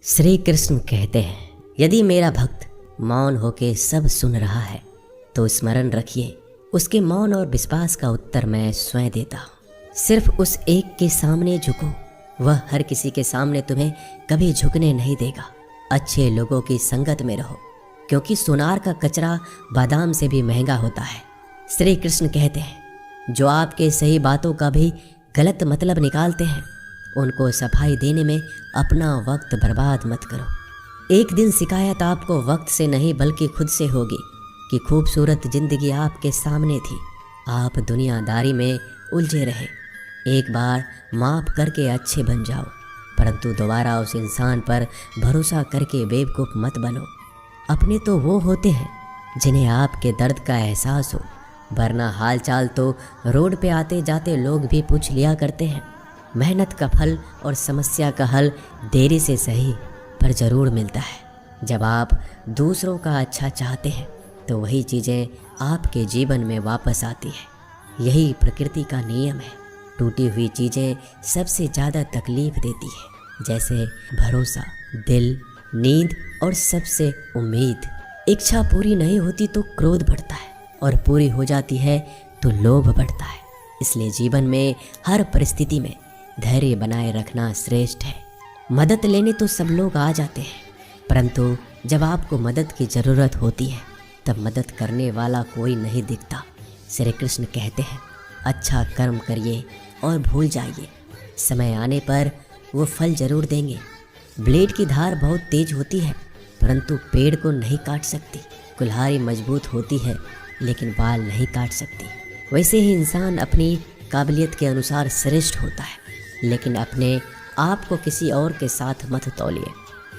श्री कृष्ण कहते हैं, यदि मेरा भक्त मौन होके सब सुन रहा है तो स्मरण रखिए, उसके मौन और विश्वास का उत्तर मैं स्वयं देता हूँ। सिर्फ उस एक के सामने झुको, वह हर किसी के सामने तुम्हें कभी झुकने नहीं देगा। अच्छे लोगों की संगत में रहो, क्योंकि सोनार का कचरा बादाम से भी महंगा होता है। श्री कृष्ण कहते हैं, जो आपके सही बातों का भी गलत मतलब निकालते हैं, उनको सफाई देने में अपना वक्त बर्बाद मत करो। एक दिन शिकायत आपको वक्त से नहीं बल्कि खुद से होगी कि खूबसूरत जिंदगी आपके सामने थी, आप दुनियादारी में उलझे रहे। एक बार माफ़ करके अच्छे बन जाओ, परंतु दोबारा उस इंसान पर भरोसा करके बेवकूफ़ मत बनो। अपने तो वो होते हैं जिन्हें आपके दर्द का एहसास हो, वरना हालचाल तो रोड पे आते जाते लोग भी पूछ लिया करते हैं। मेहनत का फल और समस्या का हल देरी से सही पर ज़रूर मिलता है। जब आप दूसरों का अच्छा चाहते हैं तो वही चीज़ें आपके जीवन में वापस आती हैं। यही प्रकृति का नियम है। टूटी हुई चीज़ें सबसे ज़्यादा तकलीफ देती है, जैसे भरोसा, दिल, नींद और सबसे उम्मीद। इच्छा पूरी नहीं होती तो क्रोध बढ़ता है, और पूरी हो जाती है तो लोभ बढ़ता है। इसलिए जीवन में हर परिस्थिति में धैर्य बनाए रखना श्रेष्ठ है। मदद लेने तो सब लोग आ जाते हैं, परंतु जब आपको मदद की ज़रूरत होती है तब मदद करने वाला कोई नहीं दिखता। श्री कृष्ण कहते हैं, अच्छा कर्म करिए और भूल जाइए, समय आने पर वो फल जरूर देंगे। ब्लेड की धार बहुत तेज होती है, परंतु पेड़ को नहीं काट सकती। कुल्हाड़ी मजबूत होती है, लेकिन बाल नहीं काट सकती। वैसे ही इंसान अपनी काबिलियत के अनुसार श्रेष्ठ होता है, लेकिन अपने आप को किसी और के साथ मत तौलिए।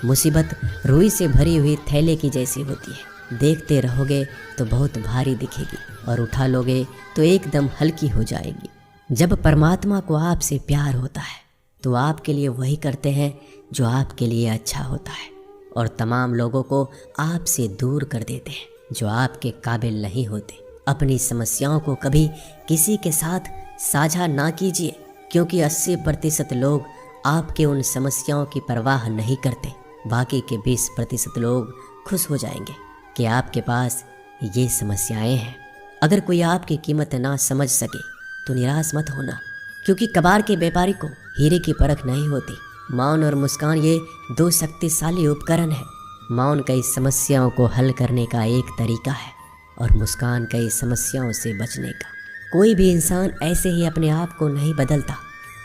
मुसीबत रुई से भरी हुई थैले की जैसी होती है, देखते रहोगे तो बहुत भारी दिखेगी और उठा लोगे तो एकदम हल्की हो जाएगी। जब परमात्मा को आपसे प्यार होता है तो आपके लिए वही करते हैं जो आपके लिए अच्छा होता है, और तमाम लोगों को आपसे दूर कर देते हैं जो आपके काबिल नहीं होते। अपनी समस्याओं को कभी किसी के साथ साझा ना कीजिए, क्योंकि 80% लोग आपके उन समस्याओं की परवाह नहीं करते। बाकी के 20% लोग खुश हो जाएंगे कि आपके पास ये समस्याएं हैं। अगर कोई आपकी कीमत ना समझ सके तो निराश मत होना, क्योंकि कबाड़ के व्यापारी को हीरे की परख नहीं होती। मौन और मुस्कान ये दो शक्तिशाली उपकरण हैं। मौन कई समस्याओं को हल करने का एक तरीका है, और मुस्कान कई समस्याओं से बचने का। कोई भी इंसान ऐसे ही अपने आप को नहीं बदलता।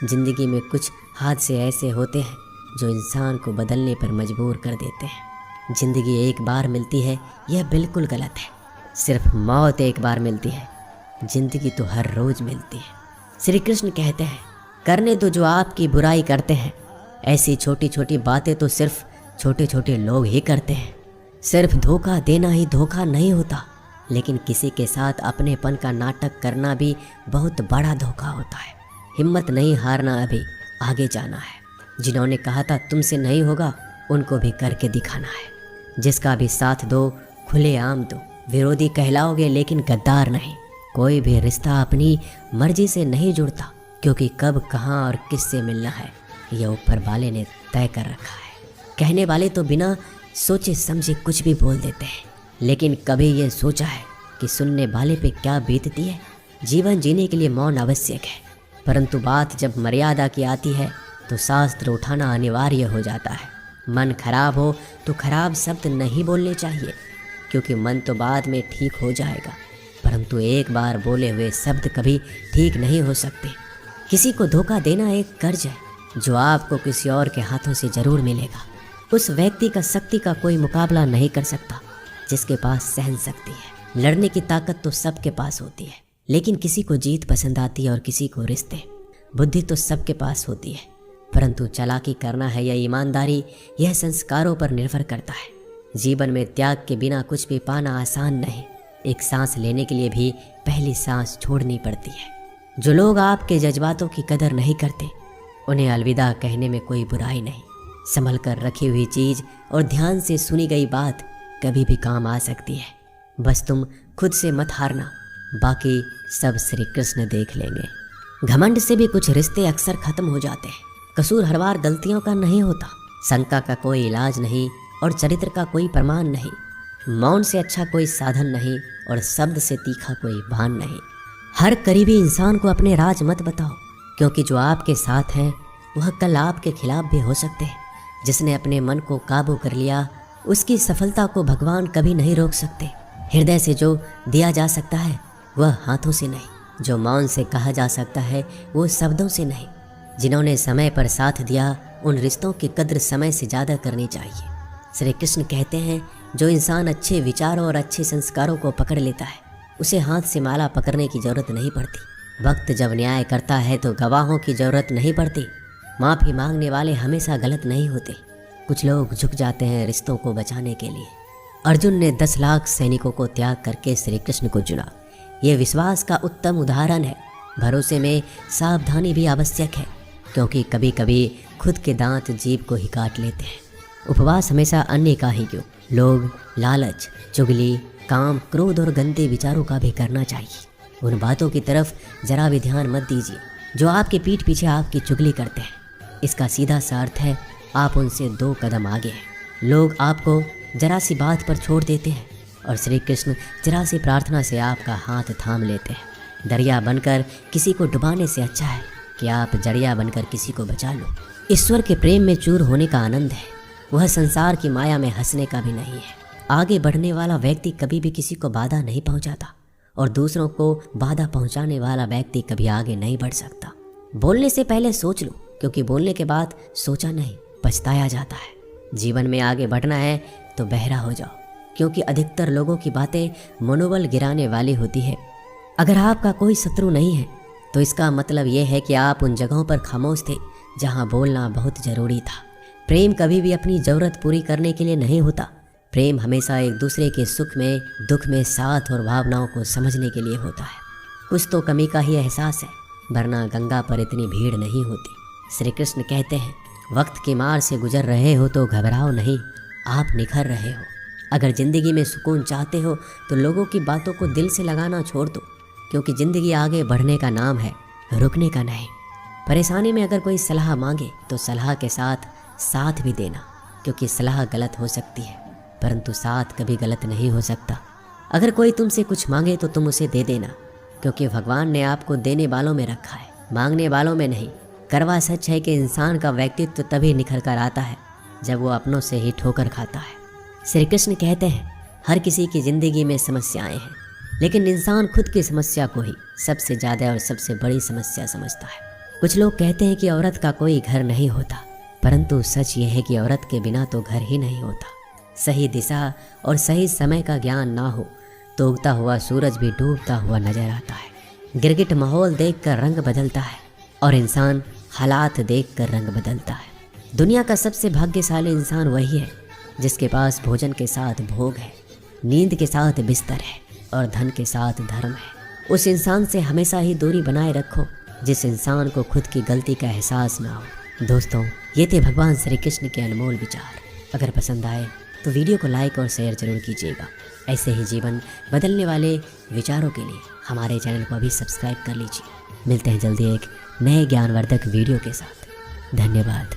जिंदगी में कुछ हादसे ऐसे होते हैं जो इंसान को बदलने पर मजबूर कर देते हैं। जिंदगी एक बार मिलती है, यह बिल्कुल गलत है। सिर्फ मौत एक बार मिलती है, जिंदगी तो हर रोज मिलती है। श्री कृष्ण कहते हैं, करने दो जो आपकी बुराई करते हैं। ऐसी छोटी छोटी बातें तो सिर्फ छोटे छोटे लोग ही करते हैं। सिर्फ धोखा देना ही धोखा नहीं होता, लेकिन किसी के साथ अपनेपन का नाटक करना भी बहुत बड़ा धोखा होता है। हिम्मत नहीं हारना, अभी आगे जाना है। जिन्होंने कहा था तुमसे नहीं होगा, उनको भी करके दिखाना है। जिसका भी साथ दो, खुलेआम दो। विरोधी कहलाओगे लेकिन गद्दार नहीं। कोई भी रिश्ता अपनी मर्जी से नहीं जुड़ता, क्योंकि कब, कहाँ और किससे मिलना है यह ऊपर वाले ने तय कर रखा है। कहने वाले तो बिना सोचे समझे कुछ भी बोल देते हैं, लेकिन कभी ये सोचा है कि सुनने वाले पे क्या बीतती है। जीवन जीने के लिए मौन आवश्यक है, परंतु बात जब मर्यादा की आती है तो शास्त्र उठाना अनिवार्य हो जाता है। मन खराब हो तो खराब शब्द नहीं बोलने चाहिए, क्योंकि मन तो बाद में ठीक हो जाएगा, परंतु एक बार बोले हुए शब्द कभी ठीक नहीं हो सकते। किसी को धोखा देना एक कर्ज है जो आपको किसी और के हाथों से जरूर मिलेगा। उस व्यक्ति का शक्ति का कोई मुकाबला नहीं कर सकता जिसके पास सहन शक्ति है। लड़ने की ताकत तो सबके पास होती है, लेकिन किसी को जीत पसंद आती है और किसी को रिश्ते। बुद्धि तो सबके पास होती है, परंतु चालाकी करना है या ईमानदारी, यह संस्कारों पर निर्भर करता है। जीवन में त्याग के बिना कुछ भी पाना आसान नहीं। एक सांस लेने के लिए भी पहली सांस छोड़नी पड़ती है। जो लोग आपके जज्बातों की कदर नहीं करते, उन्हें अलविदा कहने में कोई बुराई नहीं। संभल कर रखी हुई चीज़ और ध्यान से सुनी गई बात कभी भी काम आ सकती है। बस तुम खुद से मत हारना, बाकी सब श्री कृष्ण देख लेंगे। घमंड से भी कुछ रिश्ते अक्सर खत्म हो जाते हैं। कसूर हर बार गलतियों का नहीं होता, शंका का कोई इलाज नहीं और चरित्र का कोई प्रमाण नहीं। मौन से अच्छा कोई साधन नहीं और शब्द से तीखा कोई भान नहीं। हर करीबी इंसान को अपने राज मत बताओ, क्योंकि जो आपके साथ हैं वह कल आपके खिलाफ भी हो सकते हैं। जिसने अपने मन को काबू कर लिया उसकी सफलता को भगवान कभी नहीं रोक सकते। हृदय से जो दिया जा सकता है वह हाथों से नहीं, जो मौन से कहा जा सकता है वो शब्दों से नहीं। जिन्होंने समय पर साथ दिया उन रिश्तों की कद्र समय से ज़्यादा करनी चाहिए। श्री कृष्ण कहते हैं, जो इंसान अच्छे विचारों और अच्छे संस्कारों को पकड़ लेता है उसे हाथ से माला पकड़ने की ज़रूरत नहीं पड़ती। वक्त जब न्याय करता है तो गवाहों की ज़रूरत नहीं पड़ती। माफ़ी मांगने वाले हमेशा गलत नहीं होते। कुछ लोग झुक जाते हैं रिश्तों को बचाने के लिए। अर्जुन ने 10 लाख सैनिकों को त्याग करके श्री कृष्ण को चुना। ये विश्वास का उत्तम उदाहरण है। भरोसे में सावधानी भी आवश्यक है, क्योंकि कभी कभी खुद के दांत जीभ को ही काट लेते हैं। उपवास हमेशा अन्य का ही क्यों, लोग लालच, चुगली, काम, क्रोध और गंदे विचारों का भी करना चाहिए। उन बातों की तरफ जरा भी ध्यान मत दीजिए जो आपके पीठ पीछे आपकी चुगली करते हैं। इसका सीधा सा अर्थ है आप उनसे 2 कदम आगे हैं। लोग आपको जरा सी बात पर छोड़ देते हैं और श्री कृष्ण जरा सी प्रार्थना से आपका हाथ थाम लेते हैं। दरिया बनकर किसी को डुबाने से अच्छा है कि आप जरिया बनकर किसी को बचा लो। ईश्वर के प्रेम में चूर होने का आनंद है, वह संसार की माया में हंसने का भी नहीं है। आगे बढ़ने वाला व्यक्ति कभी भी किसी को बाधा नहीं पहुंचाता और दूसरों को बाधा पहुंचाने वाला व्यक्ति कभी आगे नहीं बढ़ सकता। बोलने से पहले सोच लो, क्योंकि बोलने के बाद सोचा नहीं पछताया जाता है। जीवन में आगे बढ़ना है तो बहरा हो जाओ, क्योंकि अधिकतर लोगों की बातें मनोबल गिराने वाली होती है। अगर आपका कोई शत्रु नहीं है तो इसका मतलब यह है कि आप उन जगहों पर खामोश थे जहां बोलना बहुत ज़रूरी था। प्रेम कभी भी अपनी ज़रूरत पूरी करने के लिए नहीं होता। प्रेम हमेशा एक दूसरे के सुख में दुख में साथ और भावनाओं को समझने के लिए होता है। कुछ तो कमी का ही एहसास है, वरना गंगा पर इतनी भीड़ नहीं होती। श्री कृष्ण कहते हैं, वक्त की मार से गुजर रहे हो तो घबराओ नहीं, आप निखर रहे हो। अगर ज़िंदगी में सुकून चाहते हो तो लोगों की बातों को दिल से लगाना छोड़ दो, क्योंकि ज़िंदगी आगे बढ़ने का नाम है, रुकने का नहीं। परेशानी में अगर कोई सलाह मांगे तो सलाह के साथ भी देना, क्योंकि सलाह गलत हो सकती है परंतु साथ कभी गलत नहीं हो सकता। अगर कोई तुमसे कुछ मांगे तो तुम उसे दे देना, क्योंकि भगवान ने आपको देने वालों में रखा है, मांगने वालों में नहीं। करवा सच है कि इंसान का व्यक्तित्व तभी निखर कर आता है जब वो अपनों से ही ठोकर खाता है। श्री कृष्ण कहते हैं, हर किसी की ज़िंदगी में समस्याएं हैं, लेकिन इंसान खुद की समस्या को ही सबसे ज़्यादा और सबसे बड़ी समस्या समझता है। कुछ लोग कहते हैं कि औरत का कोई घर नहीं होता, परंतु सच ये है कि औरत के बिना तो घर ही नहीं होता। सही दिशा और सही समय का ज्ञान ना हो तो उगता हुआ सूरज भी डूबता हुआ नजर आता है। गिरगिट माहौल देखकर रंग बदलता है और इंसान हालात देखकर रंग बदलता है। दुनिया का सबसे भाग्यशाली इंसान वही है जिसके पास भोजन के साथ भोग है, नींद के साथ बिस्तर है और धन के साथ धर्म है। उस इंसान से हमेशा ही दूरी बनाए रखो जिस इंसान को खुद की गलती का एहसास ना हो। दोस्तों, ये थे भगवान श्री कृष्ण के अनमोल विचार। अगर पसंद आए तो वीडियो को लाइक और शेयर जरूर कीजिएगा। ऐसे ही जीवन बदलने वाले विचारों के लिए हमारे चैनल को अभी सब्सक्राइब कर लीजिए। मिलते हैं जल्दी एक नए ज्ञानवर्धक वीडियो के साथ। धन्यवाद।